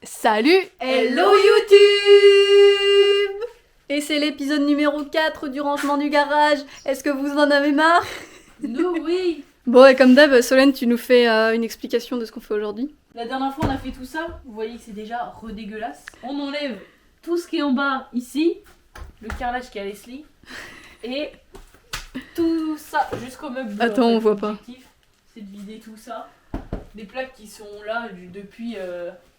Salut. Hello YouTube. Et c'est l'épisode numéro 4 du rangement du garage. Est-ce que vous en avez marre? Nous oui. Bon, et comme d'hab, Solène, tu nous fais une explication de ce qu'on fait aujourd'hui. La dernière fois on a fait tout ça, vous voyez que c'est déjà redégueulasse. On enlève tout ce qui est en bas ici, le carrelage qui est à Leslie, et tout ça jusqu'au meuble. Attends, on voit pas. L'objectif, c'est de vider tout ça. Des plaques qui sont là depuis...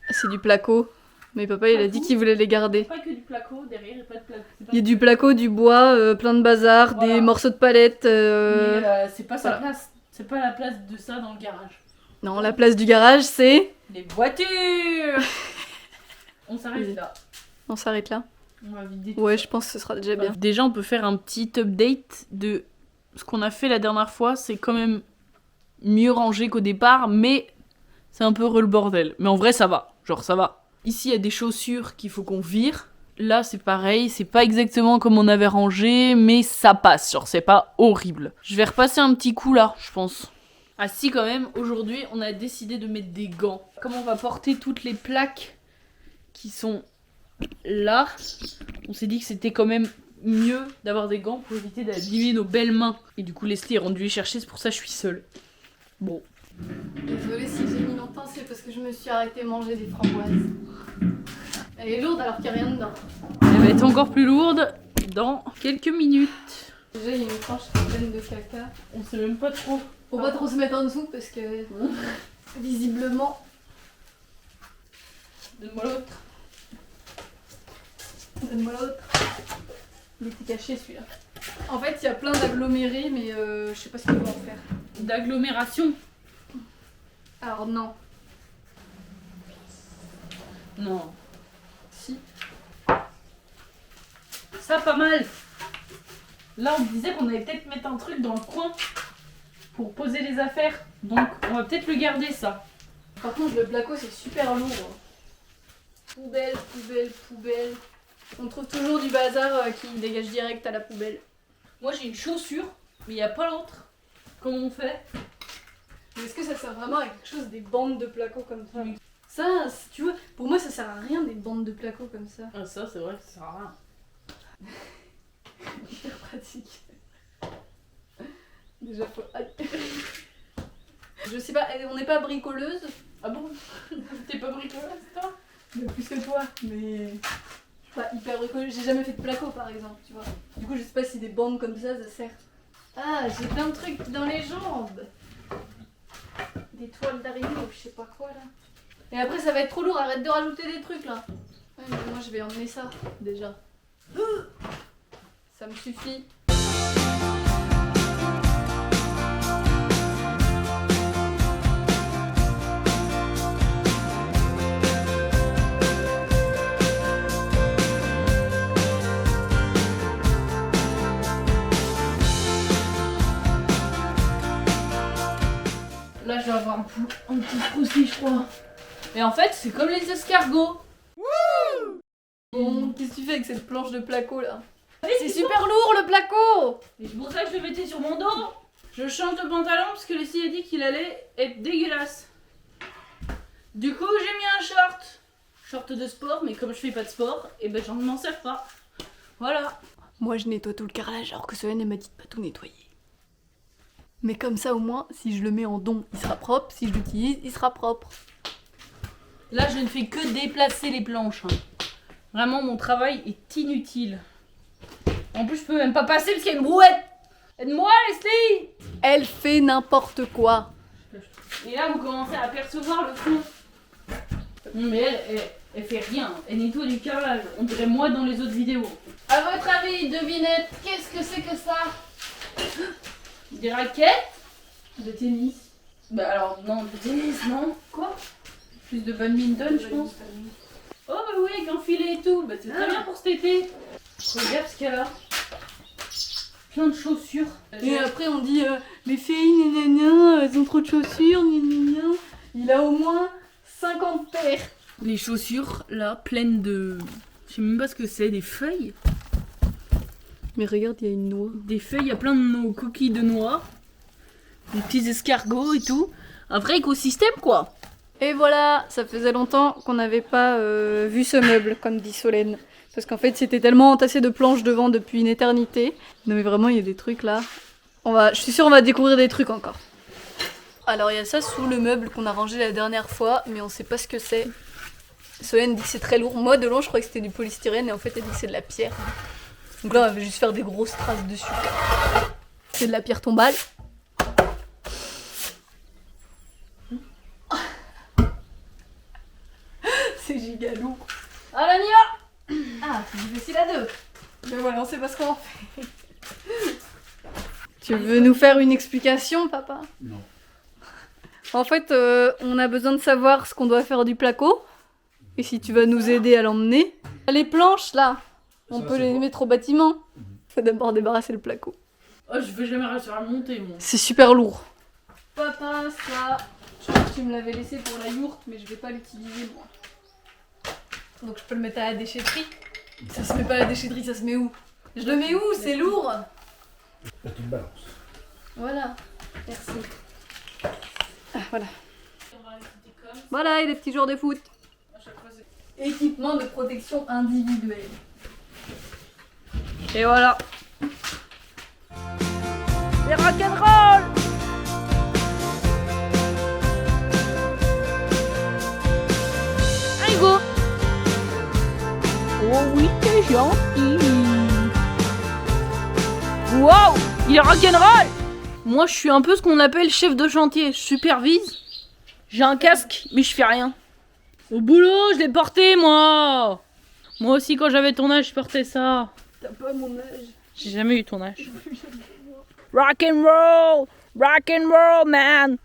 C'est du placo. Mais papa, il a dit qu'il voulait les garder. Pas que du placo, derrière il n'y a pas de placo. Il y a du placo, du bois, plein de bazar, Voilà. des morceaux de palette. Mais c'est pas sa voilà. place. C'est pas la place de ça dans le garage. Non, la place du garage, c'est... Les voitures. On s'arrête là. On s'arrête là. On va vider tout Ouais, ça. je pense que ce sera déjà bien. Déjà, on peut faire un petit update de ce qu'on a fait la dernière fois. C'est quand même mieux rangé qu'au départ, mais c'est un peu le bordel. Mais en vrai, ça va. Genre, ça va. Ici, il y a des chaussures qu'il faut qu'on vire. Là, c'est pareil. C'est pas exactement comme on avait rangé, mais ça passe. Genre, c'est pas horrible. Je vais repasser un petit coup là, je pense. Ah si, quand même, aujourd'hui, on a décidé de mettre des gants. Comme on va porter toutes les plaques qui sont là, on s'est dit que c'était quand même mieux d'avoir des gants pour éviter d'abîmer nos belles mains. Et du coup, Leslie est rendue les chercher, c'est pour ça que je suis seule. Bon. Désolée si j'ai mis longtemps, c'est parce que je me suis arrêtée manger des framboises. Elle est lourde alors qu'il n'y a rien dedans. Elle va être encore plus lourde dans quelques minutes. Déjà, il y a une tranche qui est pleine de caca. On sait même pas trop. Faut pas trop se mettre en dessous parce que visiblement. Donne-moi l'autre. Donne-moi l'autre. Il était caché celui-là. En fait, il y a plein d'agglomérés, mais je sais pas ce qu'ils vont en faire. D'agglomération. Alors, non. Non. Si. Ça, pas mal. Là, on disait qu'on allait peut-être mettre un truc dans le coin pour poser les affaires. Donc, on va peut-être le garder, ça. Par contre, le placo, c'est super lourd. Poubelle, poubelle, poubelle. On trouve toujours du bazar qui dégage direct à la poubelle. Moi, j'ai une chaussure, mais il n'y a pas l'autre. Comment on fait? Mais est-ce que ça sert vraiment à quelque chose, des bandes de placo comme ça? Oui. Ça, tu vois, pour moi, ça sert à rien des bandes de placo comme ça. Ah, ça, c'est vrai que ça sert à rien. Hyper pratique. Déjà, faut... Aïe. Je sais pas, on n'est pas bricoleuse. Ah bon? T'es pas bricoleuse, toi? Mais plus que toi, mais... Je suis pas hyper bricoleuse. J'ai jamais fait de placo, par exemple, tu vois. Du coup, je sais pas si des bandes comme ça sert. Ah, j'ai plein de trucs dans les jambes. Des toiles d'araignée ou je sais pas quoi, là. Et après, ça va être trop lourd. Arrête de rajouter des trucs, là. Ouais, mais moi, je vais emmener ça, déjà. Ça me suffit. Là, je vais avoir un petit croustillant, je crois. Mais en fait, c'est comme les escargots. Bon, qu'est-ce que tu fais avec cette planche de placo, là? Allez, C'est super lourd, le placo! Et c'est pour ça que je le mettais sur mon dos. Je change de pantalon parce que Leslie a dit qu'il allait être dégueulasse. Du coup, j'ai mis un short. Short de sport, mais comme je fais pas de sport, et ben j'en m'en sers pas. Voilà. Moi, je nettoie tout le carrelage, alors que Solène, elle m'a dit de pas tout nettoyer. Mais comme ça, au moins, si je le mets en don, il sera propre. Si je l'utilise, il sera propre. Là, je ne fais que déplacer les planches. Hein. Vraiment, mon travail est inutile. En plus, je peux même pas passer parce qu'il y a une brouette. Aide-moi, Leslie! Elle fait n'importe quoi. Et là, vous commencez à apercevoir le fond. Mais elle fait rien. Elle nettoie du carrelage. On dirait moi dans les autres vidéos. À votre avis, devinette, qu'est-ce que c'est que ça? Des raquettes? De tennis. Bah alors, non, de tennis, non. Quoi? Plus de badminton, je pense. Oh bah oui, avec un filet et tout. Bah c'est très bien pour cet été. Regarde ce qu'il y a là. Plein de chaussures. Et après, on dit les filles, gna, elles ont trop de chaussures, gna. Il a au moins 50 paires. Les chaussures, là, pleines de... Je sais même pas ce que c'est, des feuilles. Mais regarde, il y a une noix. Des feuilles, il y a plein de nos coquilles de noix. Des petits escargots et tout. Un vrai écosystème, quoi. Et voilà, ça faisait longtemps qu'on n'avait pas vu ce meuble, comme dit Solène. Parce qu'en fait, c'était tellement entassé de planches devant depuis une éternité. Non mais vraiment, il y a des trucs là. Je suis sûre on va découvrir des trucs encore. Alors il y a ça sous le meuble qu'on a rangé la dernière fois, mais on sait pas ce que c'est. Solène dit que c'est très lourd. Moi de loin je croyais que c'était du polystyrène et en fait elle dit que c'est de la pierre. Donc là on va juste faire des grosses traces dessus. C'est de la pierre tombale. C'est giga lourd. Ah là on y va. Ah c'est difficile à deux. Mais voilà, on sait pas ce qu'on en fait. Tu veux nous faire une explication, papa? Non. En fait, on a besoin de savoir ce qu'on doit faire du placo. Et si tu vas nous aider à l'emmener. Les planches, là, on peut les mettre au bâtiment. Faut d'abord débarrasser le placo. Oh, je vais jamais réussir à le monter, moi. C'est super lourd. Papa, ça, je crois que tu me l'avais laissé pour la yourte, mais je vais pas l'utiliser, moi. Donc je peux le mettre à la déchetterie. Ça se met pas à la déchetterie, ça se met où? Je le mets où? C'est lourd. Petite balance. Voilà, merci. Ah, voilà. Voilà, et les petits joueurs de foot. Équipement de protection individuelle. Et voilà. C'est rock'n'roll. Allez, go. Oh oui, t'es gentil. Waouh, il est rock'n'roll. Moi, je suis un peu ce qu'on appelle chef de chantier. Je supervise. J'ai un casque, mais je fais rien. Au boulot, je l'ai porté, moi. Moi aussi, quand j'avais ton âge, je portais ça. T'as pas mon âge. J'ai jamais eu ton âge. Rock'n'roll, man.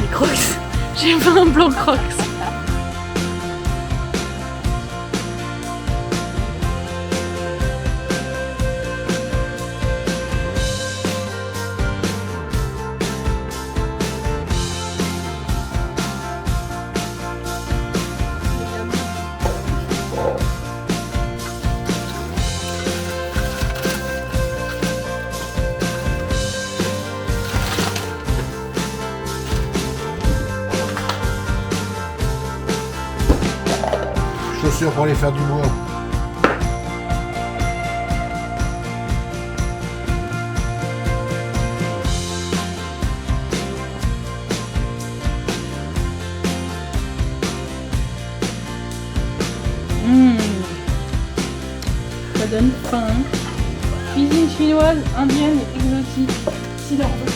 Les Crocs. J'ai pas un blanc Crocs. Chaussures pour aller faire du bois. Ça donne faim. Cuisine chinoise, indienne et exotique. Si l'on veut.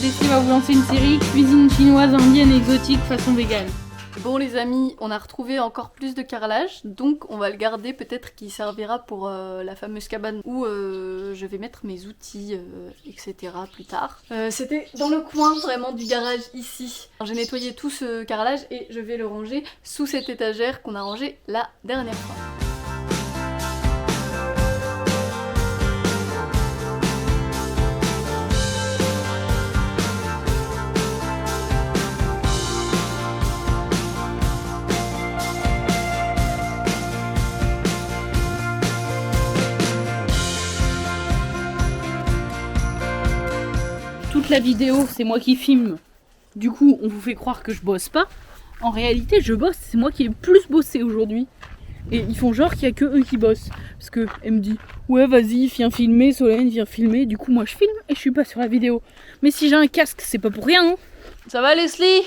Leslie va vous lancer une série cuisine chinoise, indienne et exotique façon végane. Bon les amis, on a retrouvé encore plus de carrelage, donc on va le garder, peut-être qu'il servira pour la fameuse cabane où je vais mettre mes outils, etc. plus tard. C'était dans le coin vraiment du garage ici. J'ai nettoyé tout ce carrelage et je vais le ranger sous cette étagère qu'on a rangée la dernière fois. Toute la vidéo, c'est moi qui filme. Du coup, on vous fait croire que je bosse pas. En réalité, je bosse, c'est moi qui ai le plus bossé aujourd'hui. Et ils font genre qu'il y a que eux qui bossent. Parce que elle me dit, ouais, vas-y, viens filmer, Solène, viens filmer. Du coup, moi, je filme et je suis pas sur la vidéo. Mais si j'ai un casque, c'est pas pour rien. Hein. Ça va Leslie?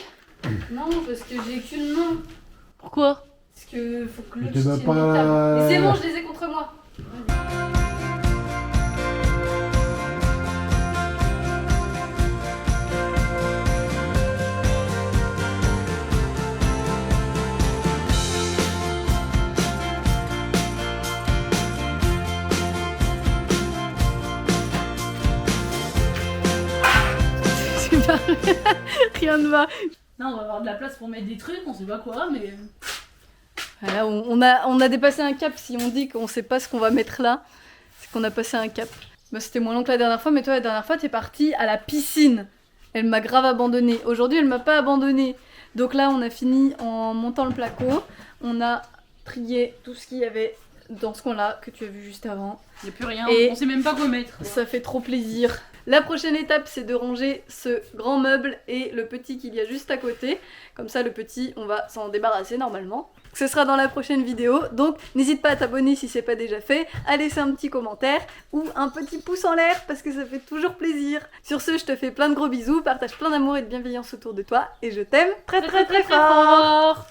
Non, parce que j'ai qu'une main. Pourquoi? Parce que faut que Mais l'autre tu vas tienne pas- les tables. Mais c'est bon, je les ai contre moi. C'est pas... Rien ne va. Non, on va avoir de la place pour mettre des trucs, on sait pas quoi, mais... Voilà, on a dépassé un cap. Si on dit qu'on sait pas ce qu'on va mettre là, c'est qu'on a passé un cap. Bah, c'était moins long que la dernière fois, mais toi la dernière fois t'es partie à la piscine. Elle m'a grave abandonnée. Aujourd'hui elle m'a pas abandonnée. Donc là on a fini en montant le placo. On a trié tout ce qu'il y avait dans ce coin là que tu as vu juste avant. Y a plus rien, Et- on sait même pas quoi mettre. Ça fait trop plaisir. La prochaine étape, c'est de ranger ce grand meuble et le petit qu'il y a juste à côté. Comme ça, le petit, on va s'en débarrasser normalement. Ce sera dans la prochaine vidéo, donc n'hésite pas à t'abonner si c'est pas déjà fait, à laisser un petit commentaire ou un petit pouce en l'air parce que ça fait toujours plaisir. Sur ce, je te fais plein de gros bisous, partage plein d'amour et de bienveillance autour de toi et je t'aime très très très fort.